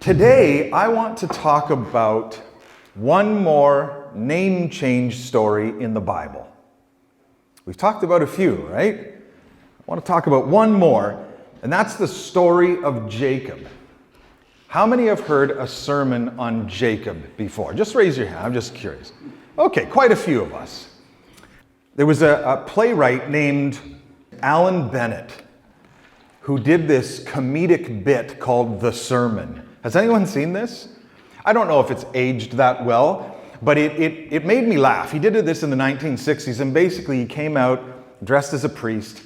Today, I want to talk about one more name change story in the Bible. We've talked about a few, right? I want to talk about one more, and that's the story of Jacob. How many have heard a sermon on Jacob before? Just raise your hand, I'm just curious. Okay, quite a few of us. There was a playwright named Alan Bennett who did this comedic bit called The Sermon. Has anyone seen this? I don't know if it's aged that well, but it made me laugh. He did this in the 1960s, and basically he came out dressed as a priest.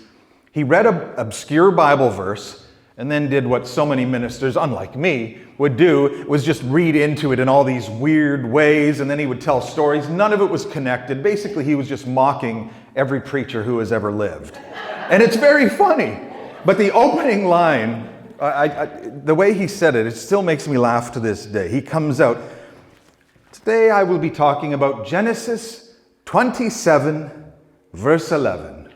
He read an obscure Bible verse, and then did what so many ministers, unlike me, would do, was just read into it in all these weird ways, and then he would tell stories. None of it was connected. Basically, he was just mocking every preacher who has ever lived. And it's very funny. But the opening line, the way he said it, it still makes me laugh to this day. He comes out, "Today I will be talking about Genesis 27, verse 11.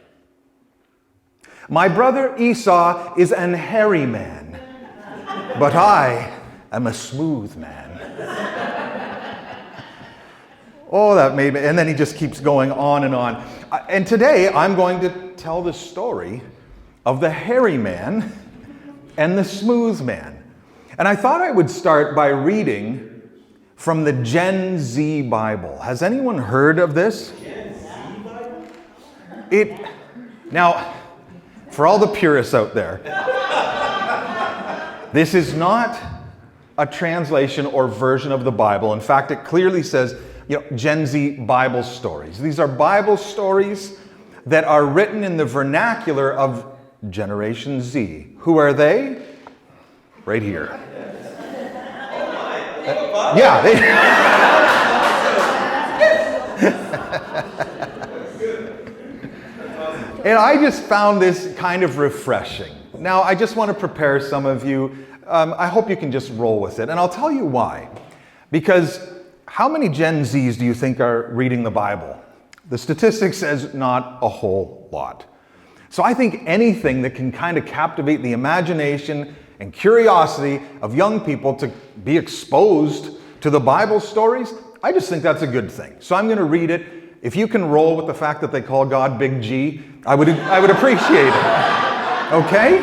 My brother Esau is an hairy man, but I am a smooth man." Oh, that made me, and then he just keeps going on and on. And today I'm going to tell the story of the hairy man and the smooth man. And I thought I would start by reading from the Gen Z Bible. Has anyone heard of this? Gen Z Bible? Now, for all the purists out there, this is not a translation or version of the Bible. In fact, it clearly says, Gen Z Bible stories. These are Bible stories that are written in the vernacular of Generation Z. Who are they? Right here. Yeah. And I just found this kind of refreshing. Now, I just want to prepare some of you. I hope you can just roll with it. And I'll tell you why. Because how many Gen Zs do you think are reading the Bible? The statistic says not a whole lot. So I think anything that can kind of captivate the imagination and curiosity of young people to be exposed to the Bible stories, I just think that's a good thing. So I'm going to read it. If you can roll with the fact that they call God Big G, I would appreciate it. Okay?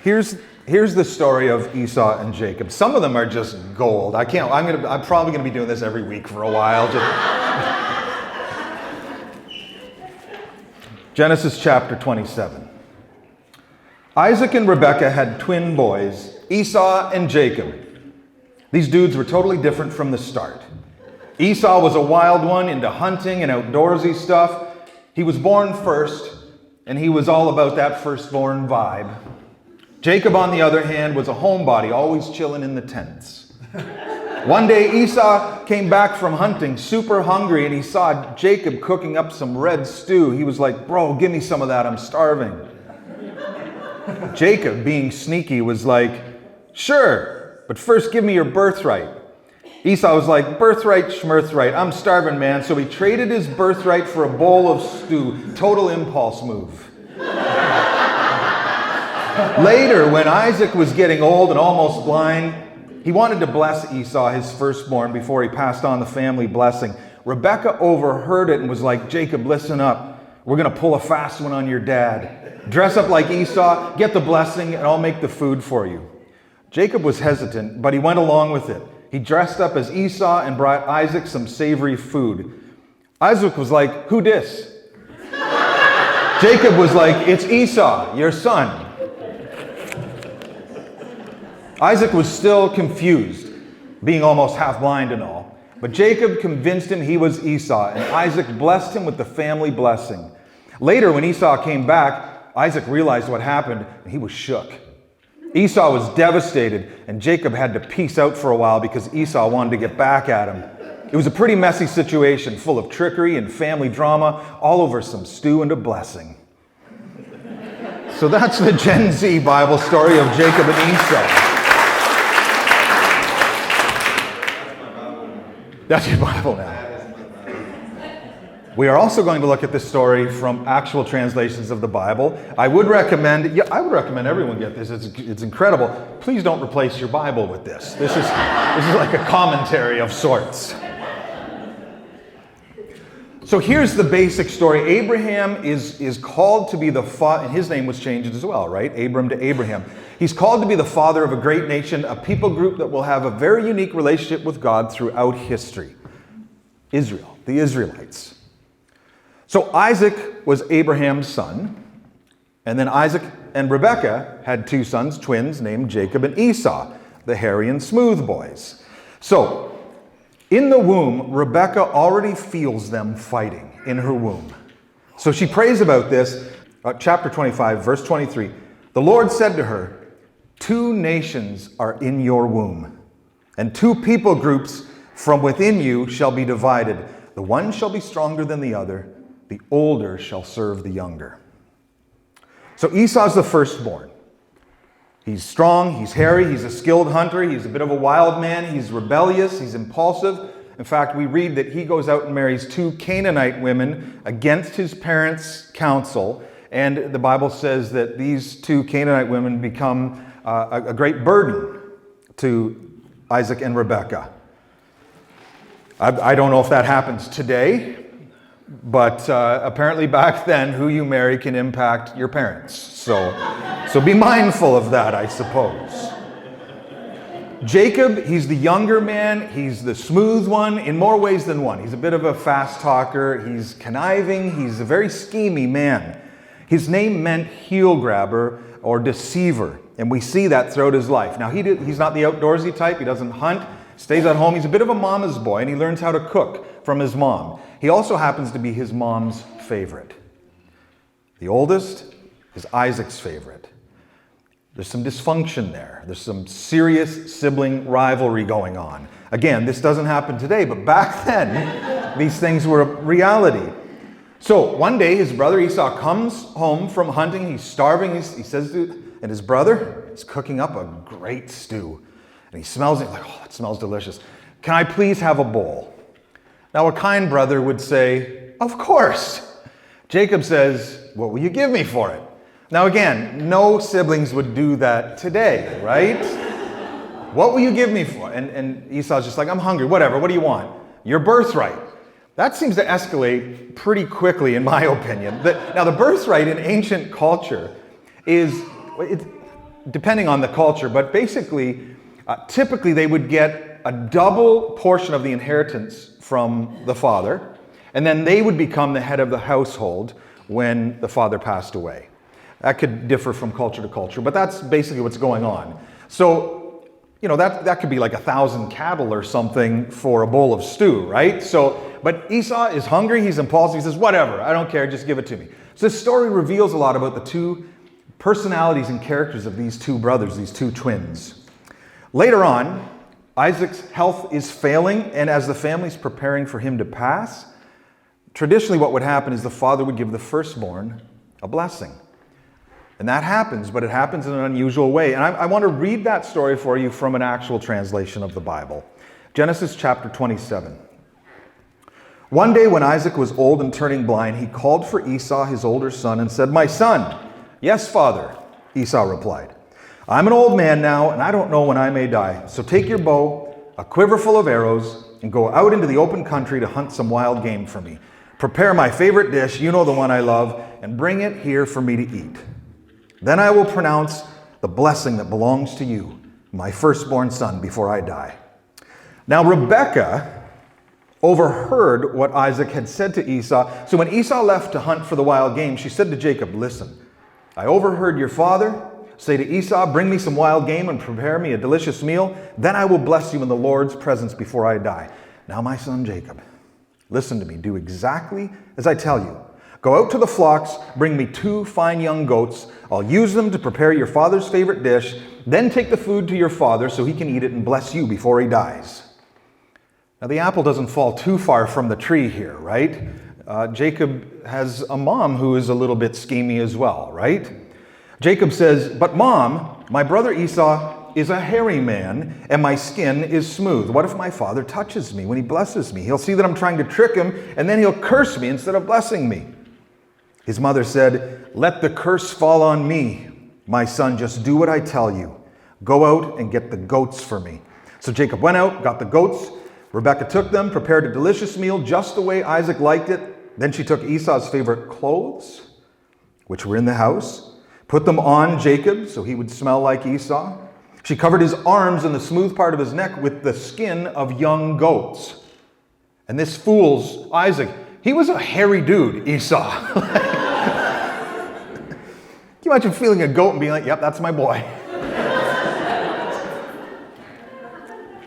Here's the story of Esau and Jacob. Some of them are just gold. I'm probably going to be doing this every week for a while. Genesis chapter 27. Isaac and Rebekah had twin boys, Esau and Jacob. These dudes were totally different from the start. Esau was a wild one, into hunting and outdoorsy stuff. He was born first, and he was all about that firstborn vibe. Jacob, on the other hand, was a homebody, always chilling in the tents. One day, Esau came back from hunting, super hungry, and he saw Jacob cooking up some red stew. He was like, "Bro, give me some of that, I'm starving." Jacob, being sneaky, was like, "Sure, but first give me your birthright." Esau was like, "Birthright, schmirthright, I'm starving, man." So he traded his birthright for a bowl of stew. Total impulse move. Later, when Isaac was getting old and almost blind, he wanted to bless Esau, his firstborn, before he passed on the family blessing. Rebekah overheard it and was like, "Jacob, listen up. We're going to pull a fast one on your dad. Dress up like Esau, get the blessing, and I'll make the food for you." Jacob was hesitant, but he went along with it. He dressed up as Esau and brought Isaac some savory food. Isaac was like, "Who dis?" Jacob was like, "It's Esau, your son." Isaac was still confused, being almost half blind and all. But Jacob convinced him he was Esau, and Isaac blessed him with the family blessing. Later, when Esau came back, Isaac realized what happened, and he was shook. Esau was devastated, and Jacob had to peace out for a while because Esau wanted to get back at him. It was a pretty messy situation, full of trickery and family drama, all over some stew and a blessing. So that's the Gen Z Bible story of Jacob and Esau. That's your Bible now. We are also going to look at this story from actual translations of the Bible. I would recommend everyone get this. It's incredible. Please don't replace your Bible with this. This is like a commentary of sorts. So here's the basic story. Abraham is called to be the father, and his name was changed as well, right? Abram to Abraham. He's called to be the father of a great nation, a people group that will have a very unique relationship with God throughout history. Israel, the Israelites. So Isaac was Abraham's son, and then Isaac and Rebekah had two sons, twins, named Jacob and Esau, the hairy and smooth boys. So in the womb, Rebekah already feels them fighting in her womb. So she prays about this, chapter 25, verse 23. The Lord said to her, 2 nations are in your womb, and 2 people groups from within you shall be divided. The one shall be stronger than the other. The older shall serve the younger. So Esau's the firstborn. He's strong, he's hairy, he's a skilled hunter, he's a bit of a wild man, he's rebellious, he's impulsive. In fact, we read that he goes out and marries 2 Canaanite women against his parents' counsel. And the Bible says that these 2 Canaanite women become a great burden to Isaac and Rebekah. I don't know if that happens today, but apparently back then, who you marry can impact your parents. So be mindful of that, I suppose. Jacob, he's the younger man. He's the smooth one in more ways than one. He's a bit of a fast talker. He's conniving. He's a very schemy man. His name meant heel grabber or deceiver, and we see that throughout his life. Now, he's not the outdoorsy type. He doesn't hunt, stays at home. He's a bit of a mama's boy, and he learns how to cook from his mom. He also happens to be his mom's favorite. The oldest is Isaac's favorite. There's some dysfunction there. There's some serious sibling rivalry going on. Again, this doesn't happen today, but back then, these things were a reality. So one day, his brother Esau comes home from hunting. He's starving. He says and his brother is cooking up a great stew. And he smells it. He's like, oh, it smells delicious. Can I please have a bowl? Now, a kind brother would say, of course. Jacob says, what will you give me for it? Now, again, no siblings would do that today, right? What will you give me for? And Esau's just like, I'm hungry, whatever, what do you want? Your birthright. That seems to escalate pretty quickly, in my opinion. Now, the birthright in ancient culture is, depending on the culture, but basically, typically they would get a double portion of the inheritance from the father, and then they would become the head of the household when the father passed away. That could differ from culture to culture, but that's basically what's going on. So, that could be like 1,000 cattle or something for a bowl of stew, right? But Esau is hungry, he's impulsive, he says, whatever, I don't care, just give it to me. So this story reveals a lot about the 2 personalities and characters of these 2 brothers, these 2 twins. Later on, Isaac's health is failing, and as the family's preparing for him to pass, traditionally what would happen is the father would give the firstborn a blessing. And that happens, but it happens in an unusual way. And I want to read that story for you from an actual translation of the Bible. Genesis chapter 27. One day when Isaac was old and turning blind, he called for Esau, his older son, and said, "My son." "Yes, father," Esau replied. "I'm an old man now, and I don't know when I may die. So take your bow, a quiver full of arrows, and go out into the open country to hunt some wild game for me. Prepare my favorite dish, you know the one I love, and bring it here for me to eat. Then I will pronounce the blessing that belongs to you, my firstborn son, before I die." Now Rebekah overheard what Isaac had said to Esau. So when Esau left to hunt for the wild game, she said to Jacob, "Listen, I overheard your father say to Esau, 'Bring me some wild game and prepare me a delicious meal. Then I will bless you in the Lord's presence before I die. Now, my son Jacob, listen to me. Do exactly as I tell you. Go out to the flocks, bring me 2 fine young goats. I'll use them to prepare your father's favorite dish. Then take the food to your father so he can eat it and bless you before he dies.'" Now, the apple doesn't fall too far from the tree here, right? Jacob has a mom who is a little bit schemy as well, right? Jacob says, "But mom, my brother Esau is a hairy man, and my skin is smooth. What if my father touches me when he blesses me? He'll see that I'm trying to trick him, and then he'll curse me instead of blessing me." His mother said, "Let the curse fall on me. My son, just do what I tell you. Go out and get the goats for me." So Jacob went out, got the goats. Rebekah took them, prepared a delicious meal just the way Isaac liked it. Then she took Esau's favorite clothes, which were in the house, put them on Jacob so he would smell like Esau. She covered his arms and the smooth part of his neck with the skin of young goats. And this fools Isaac. He was a hairy dude, Esau. Can you imagine feeling a goat and being like, "Yep, that's my boy"?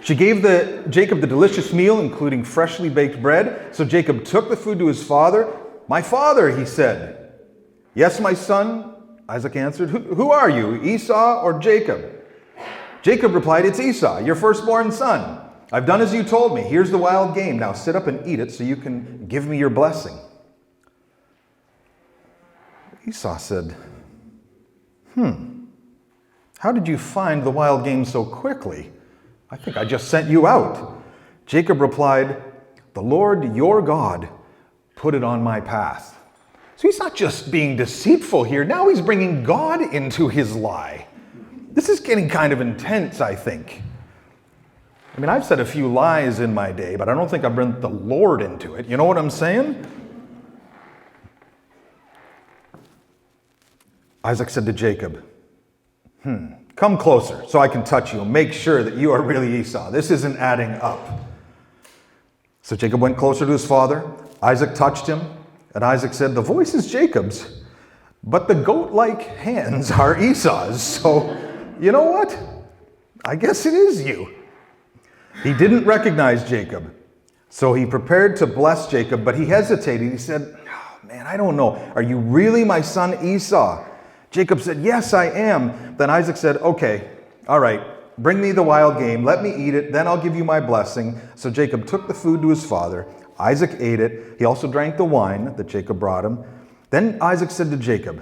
She gave Jacob the delicious meal, including freshly baked bread. So Jacob took the food to his father. "My father," he said. "Yes, my son," Isaac answered. Who are you, Esau or Jacob?" Jacob replied, "It's Esau, your firstborn son. I've done as you told me. Here's the wild game. Now sit up and eat it so you can give me your blessing." Esau said, "How did you find the wild game so quickly? I think I just sent you out." Jacob replied, "The Lord your God put it on my path." So he's not just being deceitful here. Now he's bringing God into his lie. This is getting kind of intense, I think. I mean, I've said a few lies in my day, but I don't think I've brought the Lord into it. You know what I'm saying? Isaac said to Jacob, "Come closer so I can touch you and make sure that you are really Esau. This isn't adding up." So Jacob went closer to his father. Isaac touched him, and Isaac said, "The voice is Jacob's, but the goat-like hands are Esau's. So, you know what? I guess it is you." He didn't recognize Jacob, so he prepared to bless Jacob, but he hesitated. He said, "Oh, man, I don't know. Are you really my son Esau?" Jacob said, "Yes, I am." Then Isaac said, "Okay, all right, bring me the wild game. Let me eat it. Then I'll give you my blessing." So Jacob took the food to his father. Isaac ate it. He also drank the wine that Jacob brought him. Then Isaac said to Jacob,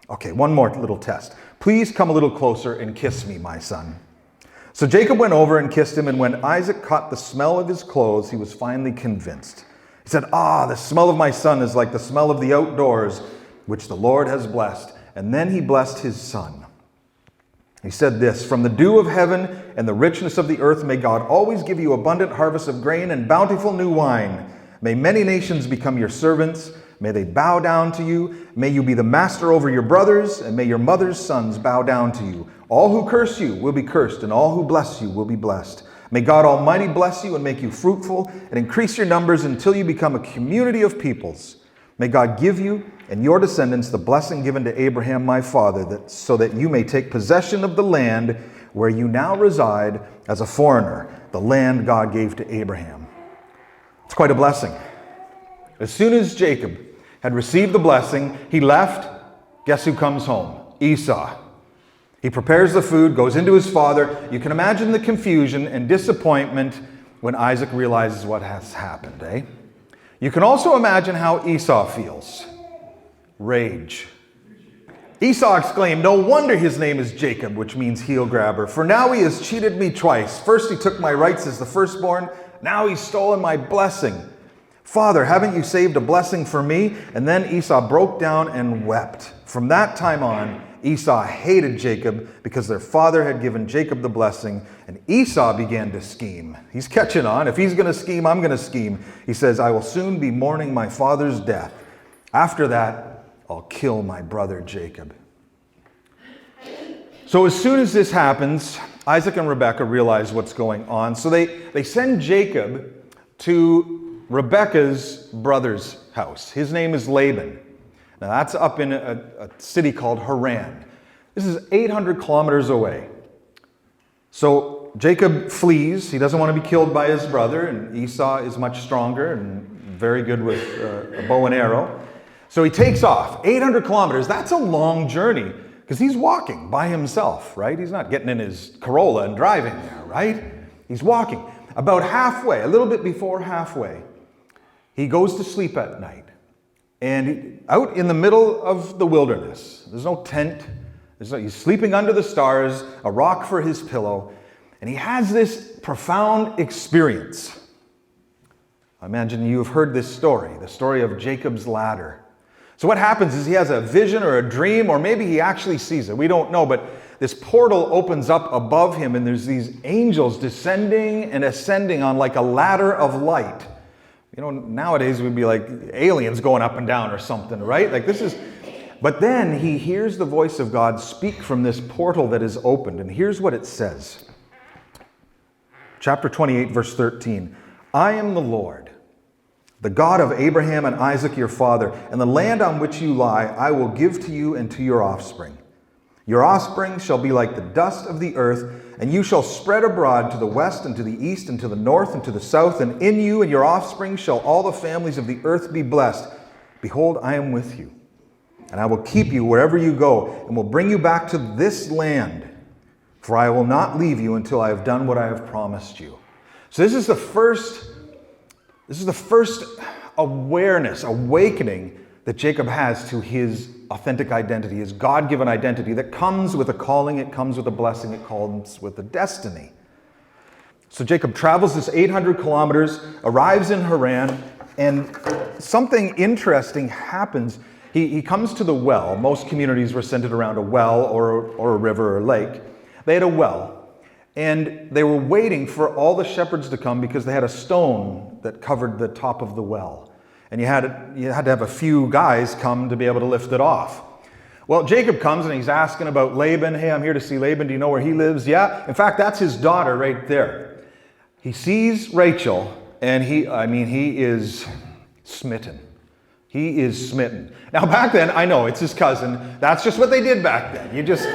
"Okay, one more little test. Please come a little closer and kiss me, my son." So Jacob went over and kissed him, and when Isaac caught the smell of his clothes, he was finally convinced. He said, "The smell of my son is like the smell of the outdoors, which the Lord has blessed." And then he blessed his son. He said this, "From the dew of heaven and the richness of the earth, may God always give you abundant harvest of grain and bountiful new wine. May many nations become your servants. May they bow down to you. May you be the master over your brothers, and may your mother's sons bow down to you. All who curse you will be cursed, and all who bless you will be blessed. May God Almighty bless you and make you fruitful and increase your numbers until you become a community of peoples. May God give you and your descendants the blessing given to Abraham, my father, so that you may take possession of the land where you now reside as a foreigner, the land God gave to Abraham." It's quite a blessing. As soon as Jacob had received the blessing, he left. Guess who comes home? Esau. He prepares the food, goes into his father. You can imagine the confusion and disappointment when Isaac realizes what has happened, eh? You can also imagine how Esau feels. Rage. Esau exclaimed, "No wonder his name is Jacob," which means heel grabber, "for now he has cheated me twice. First he took my rights as the firstborn, now he's stolen my blessing. Father, haven't you saved a blessing for me?" And then Esau broke down and wept. From that time on, Esau hated Jacob because their father had given Jacob the blessing, and Esau began to scheme. He's catching on. If he's going to scheme, I'm going to scheme. He says, "I will soon be mourning my father's death. After that, I'll kill my brother Jacob." So as soon as this happens, Isaac and Rebekah realize what's going on. So they send Jacob to Rebekah's brother's house. His name is Laban. Now that's up in a city called Haran. This is 800 kilometers away. So Jacob flees. He doesn't want to be killed by his brother, and Esau is much stronger and very good with a bow and arrow. So he takes off. 800 kilometers, that's a long journey because he's walking by himself, right? He's not getting in his Corolla and driving there, right? He's walking. About halfway, a little bit before halfway, he goes to sleep at night. And out in the middle of the wilderness, there's no tent, He's sleeping under the stars, a rock for his pillow, and he has this profound experience. I imagine you've heard this story, the story of Jacob's ladder. So what happens is he has a vision or a dream, or maybe he actually sees it. We don't know, but this portal opens up above him, and there's these angels descending and ascending on like a ladder of light. You know, nowadays we'd be like aliens going up and down or something, right? Like this is... But then he hears the voice of God speak from this portal that is opened, and here's what it says. Chapter 28, verse 13. I am the Lord, the God of Abraham and Isaac your father, and the land on which you lie I will give to you and to your offspring. Your offspring shall be like the dust of the earth, and you shall spread abroad to the west and to the east and to the north and to the south, and in you and your offspring shall all the families of the earth be blessed. Behold, I am with you, and I will keep you wherever you go, and will bring you back to this land, for I will not leave you until I have done what I have promised you. So this is the first awakening that Jacob has to his authentic identity, his God-given identity that comes with a calling, it comes with a blessing, it comes with a destiny. So Jacob travels this 800 kilometers, arrives in Haran, and something interesting happens. He comes to the well. Most communities were centered around a well or a river or lake. They had a well, and they were waiting for all the shepherds to come because they had a stone that covered the top of the well. And you had to have a few guys come to be able to lift it off. Well, Jacob comes and he's asking about Laban. Hey, I'm here to see Laban. Do you know where he lives? Yeah. In fact, that's his daughter right there. He sees Rachel, and he is smitten. He is smitten. Now, back then, I know it's his cousin. That's just what they did back then. You just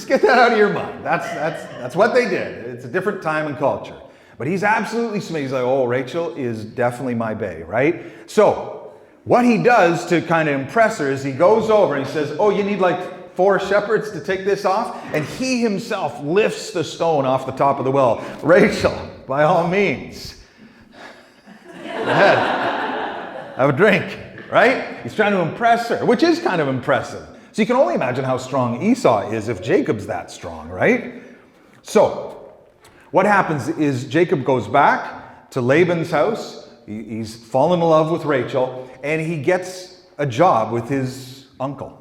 get that out of your mind. That's what they did. It's a different time and culture. But he's absolutely smitten. He's like, oh, Rachel is definitely my bae, right? So what he does to kind of impress her is he goes over and he says, oh, you need like 4 shepherds to take this off? And he himself lifts the stone off the top of the well. Rachel, by all means, go ahead, have a drink, right? He's trying to impress her, which is kind of impressive. So you can only imagine how strong Esau is if Jacob's that strong, right? So what happens is Jacob goes back to Laban's house. He's fallen in love with Rachel, and he gets a job with his uncle.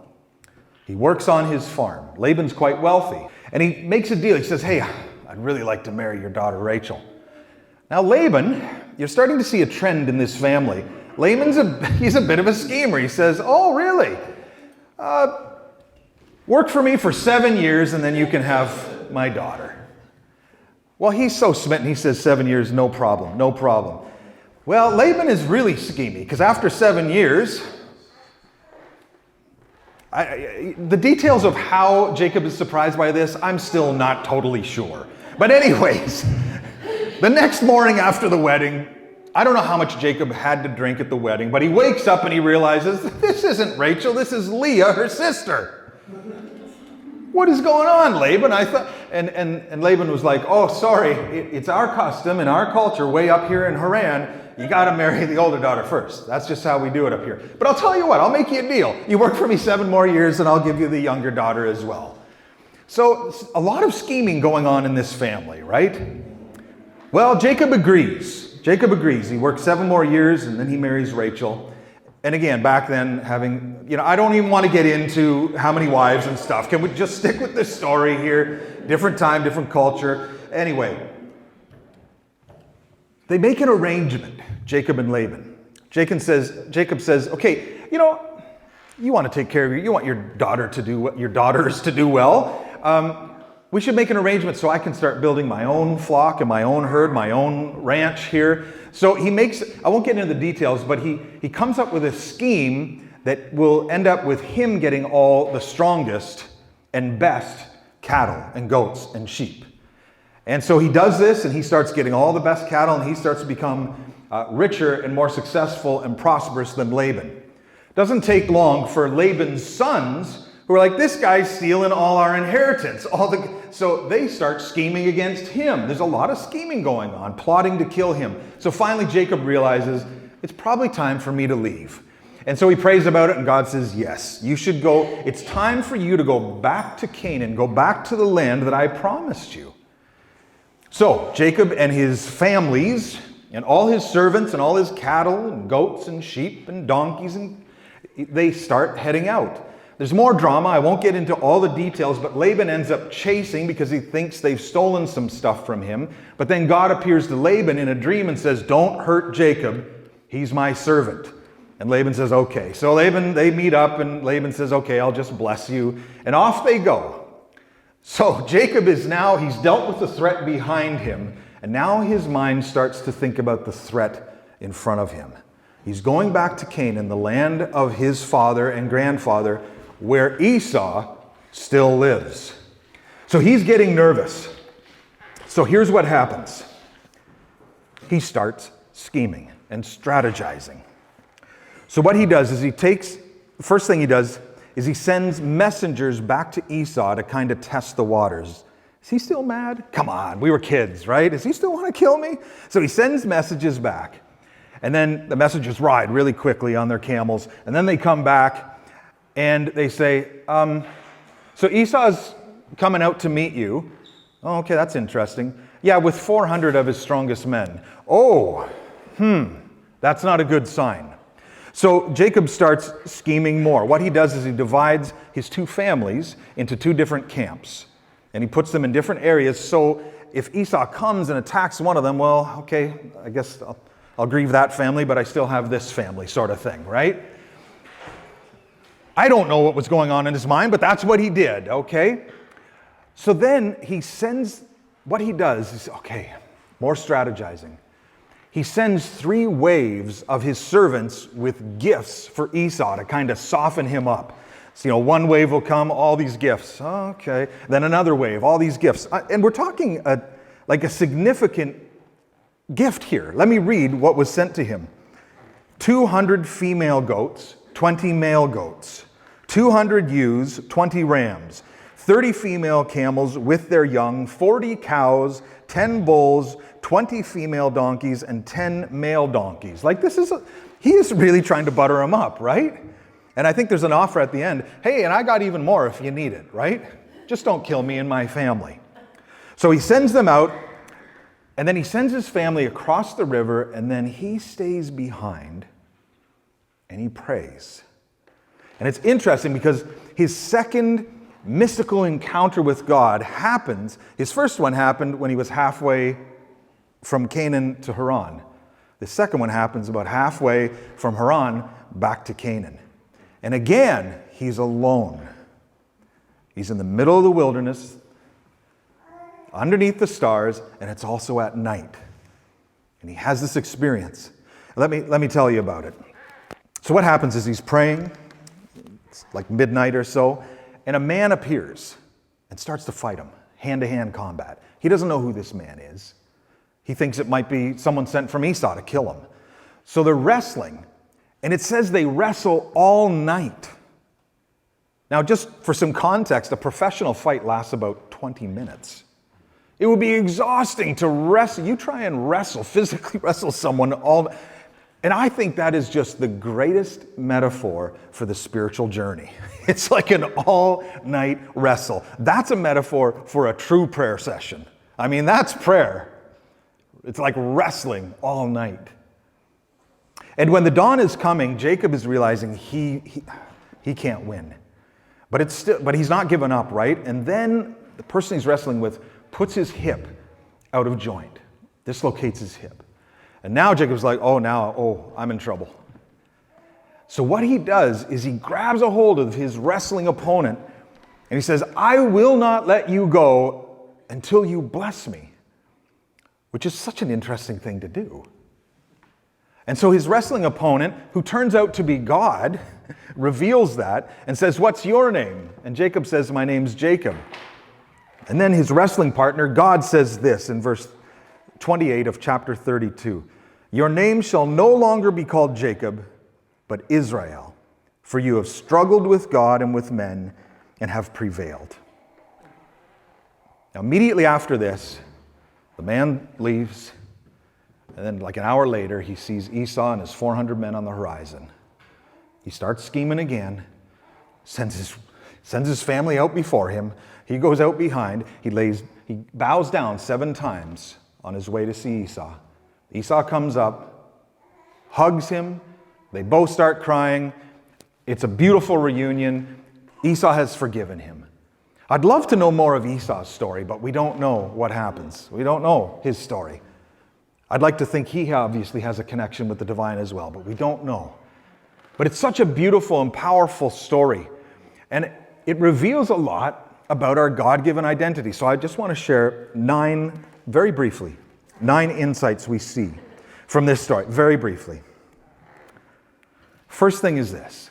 He works on his farm. Laban's quite wealthy, and he makes a deal. He says, hey, I'd really like to marry your daughter Rachel. Now Laban, you're starting to see a trend in this family. He's a bit of a schemer. He says, oh, really? Work for me for 7 years, and then you can have my daughter. Well, he's so smitten, he says 7 years, no problem, no problem. Well, Laban is really schemy, because after 7 years, the details of how Jacob is surprised by this, I'm still not totally sure. But anyways, the next morning after the wedding, I don't know how much Jacob had to drink at the wedding, but he wakes up and he realizes, this isn't Rachel, this is Leah, her sister. What is going on, Laban? I thought, and Laban was like, oh, sorry, it's our custom in our culture way up here in Haran. You got to marry the older daughter first. That's just how we do it up here. But I'll tell you what, I'll make you a deal. You work for me 7 more years and I'll give you the younger daughter as well. So a lot of scheming going on in this family, right? Well, Jacob agrees. He works 7 more years and then he marries Rachel. And again, back then, I don't even want to get into how many wives and stuff. Can we just stick with this story here? Different time, different culture. Anyway, they make an arrangement, Jacob and Laban. Jacob says, okay, you want to take care of you want your daughters to do well. We should make an arrangement so I can start building my own flock and my own herd, my own ranch here. So I won't get into the details, but he comes up with a scheme that will end up with him getting all the strongest and best cattle and goats and sheep. And so he does this and he starts getting all the best cattle and he starts to become richer and more successful and prosperous than Laban. Doesn't take long for Laban's sons who are like, this guy's stealing all our inheritance. So they start scheming against him. There's a lot of scheming going on, plotting to kill him. So finally Jacob realizes, it's probably time for me to leave. And so he prays about it, and God says, yes, you should go. It's time for you to go back to Canaan, go back to the land that I promised you. So Jacob and his families and all his servants and all his cattle and goats and sheep and donkeys, and they start heading out. There's more drama. I won't get into all the details, but Laban ends up chasing because he thinks they've stolen some stuff from him. But then God appears to Laban in a dream and says, don't hurt Jacob. He's my servant. And Laban says, okay. So they meet up, and Laban says, okay, I'll just bless you. And off they go. So Jacob he's dealt with the threat behind him, and now his mind starts to think about the threat in front of him. He's going back to Canaan, the land of his father and grandfather, where Esau still lives. So he's getting nervous. So here's what happens. He starts scheming and strategizing. So what he does is the first thing he does is he sends messengers back to Esau to kind of test the waters. Is he still mad? Come on, we were kids, right? Does he still want to kill me? So he sends messages back. And then the messengers ride really quickly on their camels. And then they come back and they say, so Esau's coming out to meet you. Oh, okay, that's interesting. Yeah, with 400 of his strongest men. Oh, that's not a good sign. So Jacob starts scheming more. What he does is he divides his two families into two different camps. And he puts them in different areas. So if Esau comes and attacks one of them, well, okay, I guess I'll grieve that family, but I still have this family, sort of thing, right? I don't know what was going on in his mind, but that's what he did, okay? So then what he does is, okay, more strategizing. He sends 3 waves of his servants with gifts for Esau to kind of soften him up. So, one wave will come, all these gifts. Okay. Then another wave, all these gifts. And we're talking like a significant gift here. Let me read what was sent to him. 200 female goats, 20 male goats, 200 ewes, 20 rams, 30 female camels with their young, 40 cows, 10 bulls, 20 female donkeys, and 10 male donkeys. Like he is really trying to butter him up, right? And I think there's an offer at the end. Hey, and I got even more if you need it, right? Just don't kill me and my family. So he sends them out, and then he sends his family across the river, and then he stays behind and he prays. And it's interesting because his second mystical encounter with God happens. His first one happened when he was halfway from Canaan to Haran. The second one happens about halfway from Haran back to Canaan. And again, he's alone. He's in the middle of the wilderness, underneath the stars, and it's also at night. And he has this experience. Let me tell you about it. So what happens is he's praying, it's like midnight or so, and a man appears and starts to fight him, hand-to-hand combat. He doesn't know who this man is. He thinks it might be someone sent from Esau to kill him. So they're wrestling, and it says they wrestle all night. Now, just for some context, a professional fight lasts about 20 minutes. It would be exhausting to wrestle. You try and physically wrestle someone all night. And I think that is just the greatest metaphor for the spiritual journey. It's like an all-night wrestle. That's a metaphor for a true prayer session. I mean, that's prayer. It's like wrestling all night. And when the dawn is coming, Jacob is realizing he can't win. But he's not given up, right? And then the person he's wrestling with puts his hip out of joint, dislocates his hip. And now Jacob's like, I'm in trouble. So what he does is he grabs a hold of his wrestling opponent and he says, I will not let you go until you bless me, which is such an interesting thing to do. And so his wrestling opponent, who turns out to be God, reveals that and says, what's your name? And Jacob says, my name's Jacob. And then his wrestling partner, God, says this in verse 28 of chapter 32. Your name shall no longer be called Jacob, but Israel, for you have struggled with God and with men and have prevailed. Now, immediately after this, the man leaves, and then like an hour later, he sees Esau and his 400 men on the horizon. He starts scheming again, sends his family out before him. He goes out behind. He bows down 7 times on his way to see Esau. Esau comes up, hugs him. They both start crying. It's a beautiful reunion. Esau has forgiven him. I'd love to know more of Esau's story, but we don't know what happens. We don't know his story. I'd like to think he obviously has a connection with the divine as well, but we don't know. But it's such a beautiful and powerful story. And it reveals a lot about our God-given identity. So I just want to share 9, very briefly, 9 insights we see from this story, very briefly. First thing is this.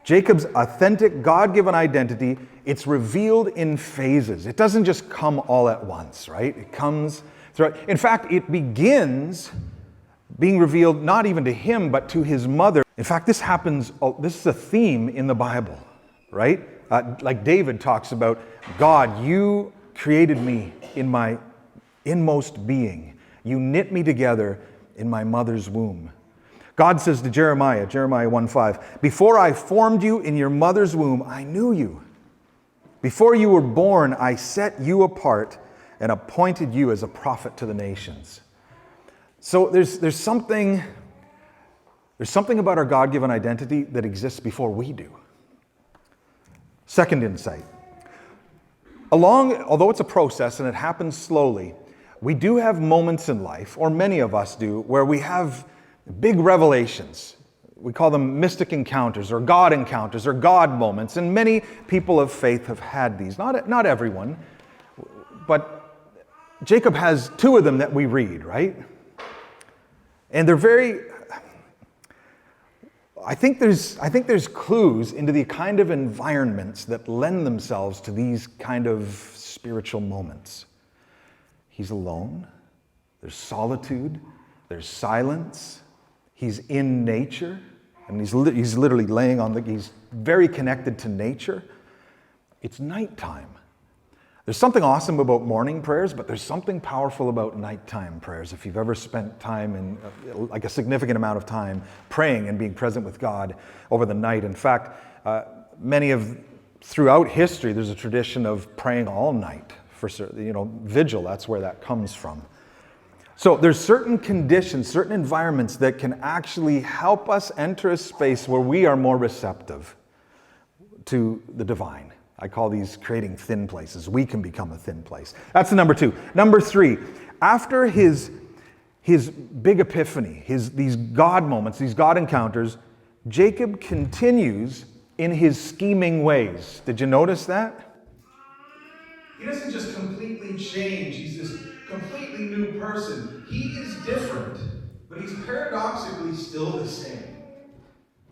Jacob's authentic God-given identity, it's revealed in phases. It doesn't just come all at once, right? It comes throughout. In fact, it begins being revealed not even to him, but to his mother. In fact, this is a theme in the Bible, right? Like David talks about, God, you created me in my inmost being. You knit me together in my mother's womb. God says to Jeremiah 1:5, before I formed you in your mother's womb, I knew you. Before you were born, I set you apart and appointed you as a prophet to the nations. So there's something about our God-given identity that exists before we do. Second insight. Although it's a process and it happens slowly, we do have moments in life, or many of us do, where we have big revelations. We call them mystic encounters or God moments, and many people of faith have had these. Not everyone, but Jacob has 2 of them that we read, right? And they're I think there's clues into the kind of environments that lend themselves to these kind of spiritual moments. He's alone. There's solitude. There's silence. He's in nature. And he's literally he's very connected to nature. It's nighttime. There's something awesome about morning prayers, but there's something powerful about nighttime prayers. If you've ever spent time like a significant amount of time praying and being present with God over the night. In fact, throughout history, there's a tradition of praying all night for vigil. That's where that comes from. So there's certain conditions, certain environments that can actually help us enter a space where we are more receptive to the divine. I call these creating thin places. We can become a thin place. That's number 2. Number 3, after his big epiphany, these God moments, these God encounters, Jacob continues in his scheming ways. Did you notice that? He doesn't just completely change. He's this completely new person. He is different, but he's paradoxically still the same.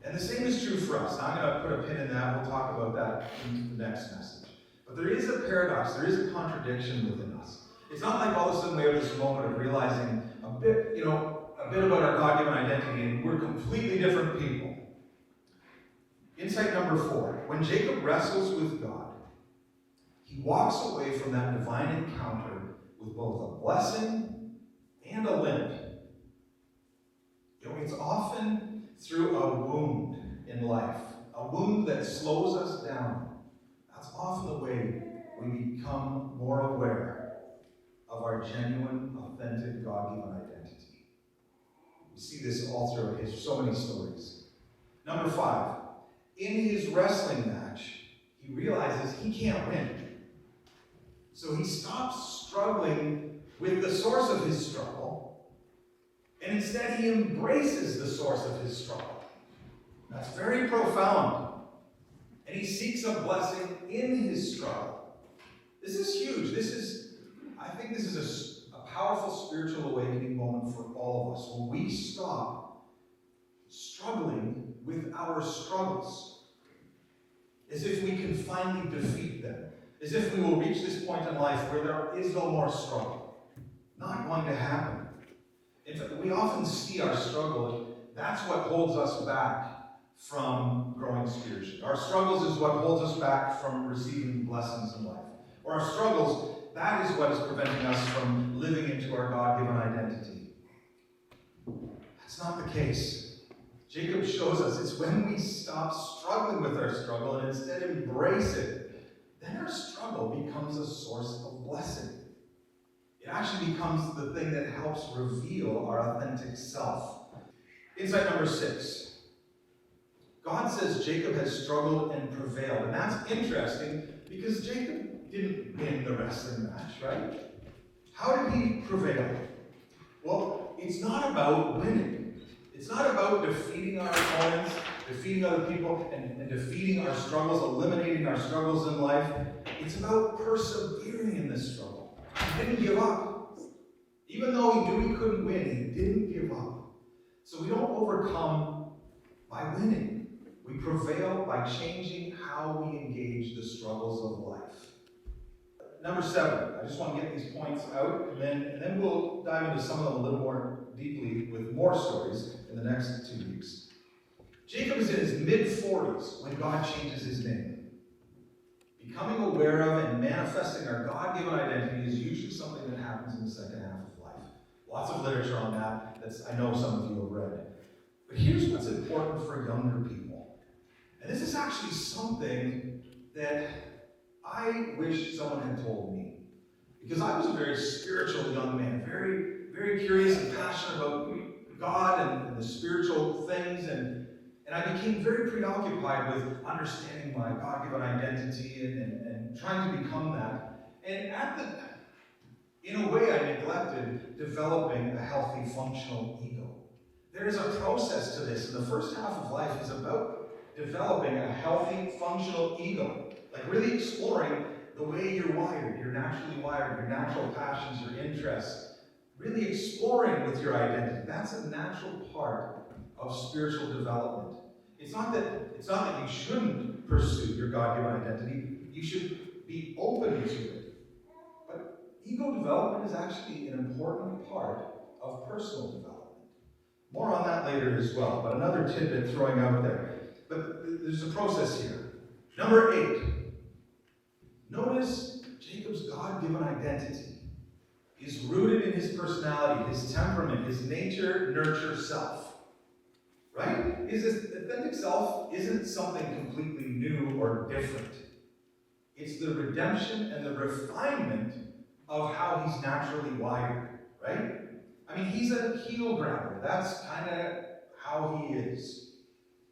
And the same is true for us. Now, I'm going to put a pin in that. We'll talk about that in the next message. But there is a paradox. There is a contradiction within us. It's not like all of a sudden we have this moment of realizing a bit about our God-given identity, and we're completely different people. Insight number 4. When Jacob wrestles with God, he walks away from that divine encounter with both a blessing and a limp. It's often through a wound in life, a wound that slows us down. That's often the way we become more aware of our genuine, authentic, God-given identity. We see this all throughout so many stories. Number 5, in his wrestling match, he realizes he can't win. So he stops struggling with the source of his struggle, and instead he embraces the source of his struggle. That's very profound. And he seeks a blessing in his struggle. This is huge. I think this is a powerful spiritual awakening moment for all of us. When we stop struggling with our struggles, as if we can finally defeat them, as if we will reach this point in life where there is no more struggle. Not going to happen. In fact, we often see our struggle. That's what holds us back from growing spiritually. Our struggles is what holds us back from receiving blessings in life. Or our struggles, that is what is preventing us from living into our God-given identity. That's not the case. Jacob shows us it's when we stop struggling with our struggle and instead embrace it, then our struggle becomes a source of blessing. It actually becomes the thing that helps reveal our authentic self. Insight number 6. God says Jacob has struggled and prevailed. And that's interesting because Jacob didn't win the wrestling match, right? How did he prevail? Well, it's not about winning. It's not about defeating our opponents, defeating other people, and defeating our struggles, eliminating our struggles in life. It's about persevering in this struggle. He didn't give up. Even though he knew he couldn't win, he didn't give up. So we don't overcome by winning. We prevail by changing how we engage the struggles of life. Number 7, I just want to get these points out, and then we'll dive into some of them a little more deeply with more stories in the next 2 weeks. Jacob is in his mid-40s when God changes his name. Becoming aware of and manifesting our God-given identity is usually something that happens in the second half of life. Lots of literature on that. I know some of you have read. But here's what's important for younger people. And this is actually something that I wish someone had told me. Because I was a very spiritual young man, very, very curious and passionate about God and the spiritual things. And I became very preoccupied with understanding my God-given identity and trying to become that. And in a way, I neglected developing a healthy, functional ego. There is a process to this, and the first half of life is about developing a healthy, functional ego. Like really exploring the way you're wired, you're naturally wired, your natural passions, your interests. Really exploring with your identity. That's a natural part of spiritual development. It's not that you shouldn't pursue your God-given identity. You should be open to it. But ego development is actually an important part of personal development. More on that later as well, but another tidbit throwing out there. But there's a process here. Number 8. Notice Jacob's God-given identity is rooted in his personality, his temperament, his nature, nurture, self. Right? His authentic self isn't something completely new or different. It's the redemption and the refinement of how he's naturally wired. Right? I mean, he's a heel grabber. That's kind of how he is.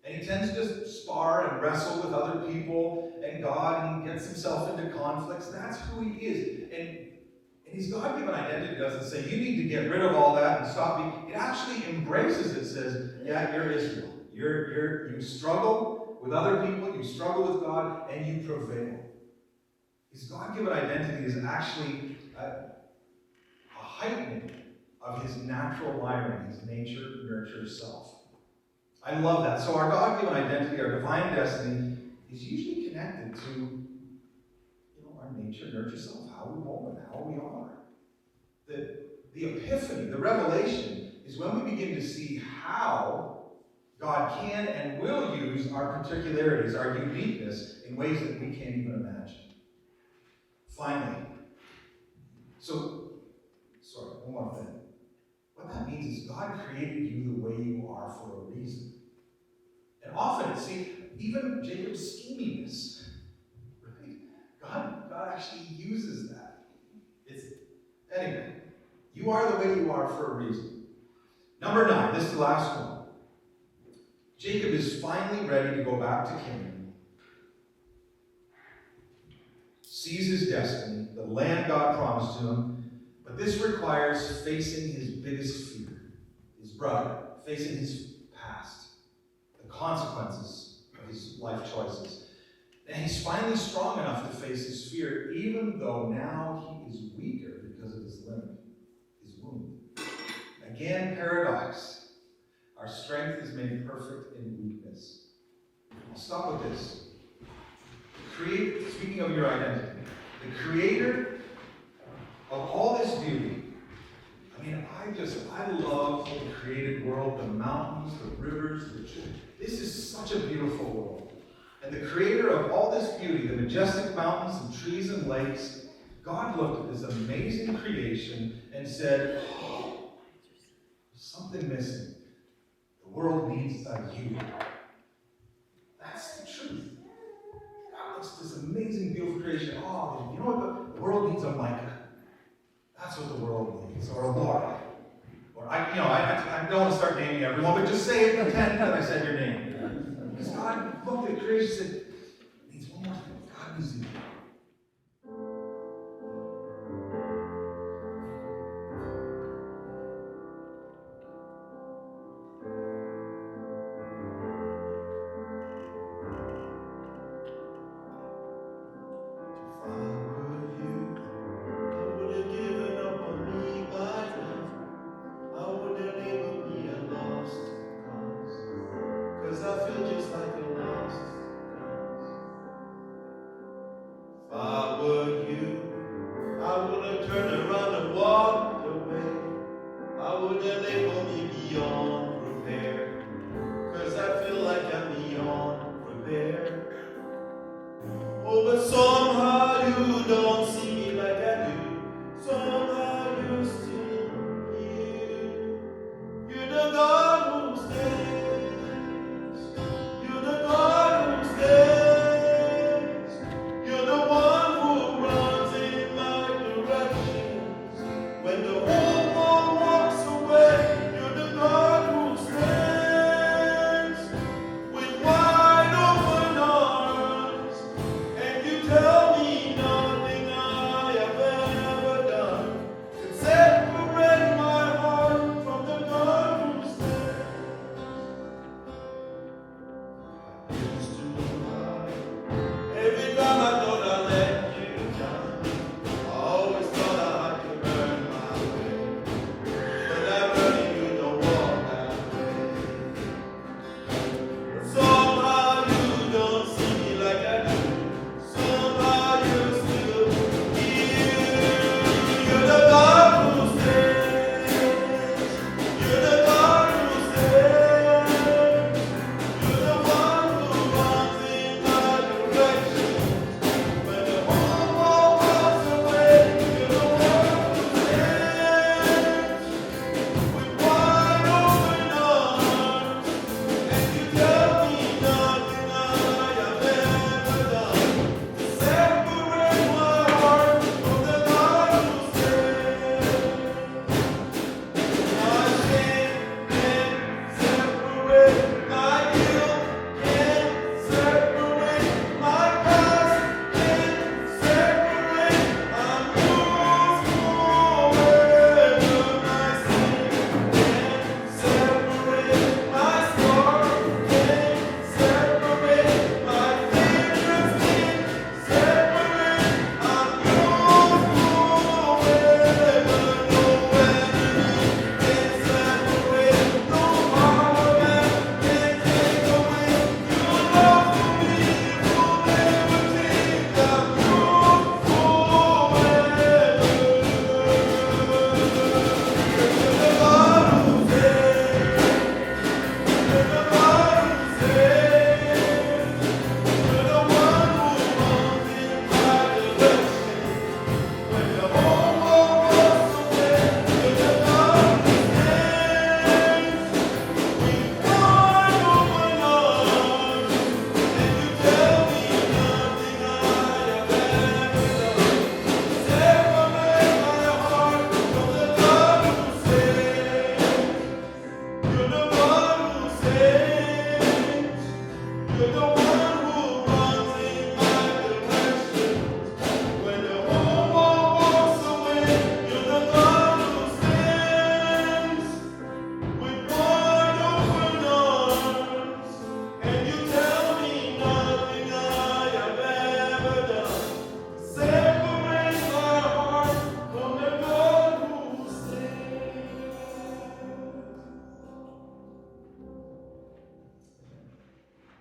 And he tends to spar and wrestle with other people and God and gets himself into conflicts. That's who he is. And his God-given identity doesn't say, you need to get rid of all that and stop being. It actually embraces it, says, yeah, you're Israel. You struggle with other people, you struggle with God, and you prevail. His God-given identity is actually a heightening of his natural wiring, his nature, nurture, self. I love that. So our God-given identity, our divine destiny, is usually connected to our nature, nurture, self, how we're born, how we are. The epiphany, the revelation, is when we begin to see how God can and will use our particularities, our uniqueness, in ways that we can't even imagine. Finally, one more thing. What that means is God created you the way you are for a reason. And often, even Jacob's scheminess, right? God actually uses that. Anyway, you are the way you are for a reason. Number 9, this is the last one. Jacob is finally ready to go back to Canaan. Sees his destiny, the land God promised to him. But this requires facing his biggest fear, his brother, facing his past, the consequences of his life choices. And he's finally strong enough to face his fear, even though now he is weaker because of his limp, his wound. Again, paradox. Our strength is made perfect in weakness. I'll stop with this. Speaking of your identity, the creator of all this beauty. I love the created world, the mountains, the rivers, this is such a beautiful world. And the creator of all this beauty, the majestic mountains and trees and lakes, God looked at this amazing creation and said, there's something missing. The world needs a you. That's the truth. God looks at this amazing, beautiful creation. Oh, you know what? The world needs a Micah. That's what the world needs. Or a Laura. Or I don't want to start naming everyone, but just say it, pretend that I said your name. Because God looked at creation and said, it needs one more thing. God needs you.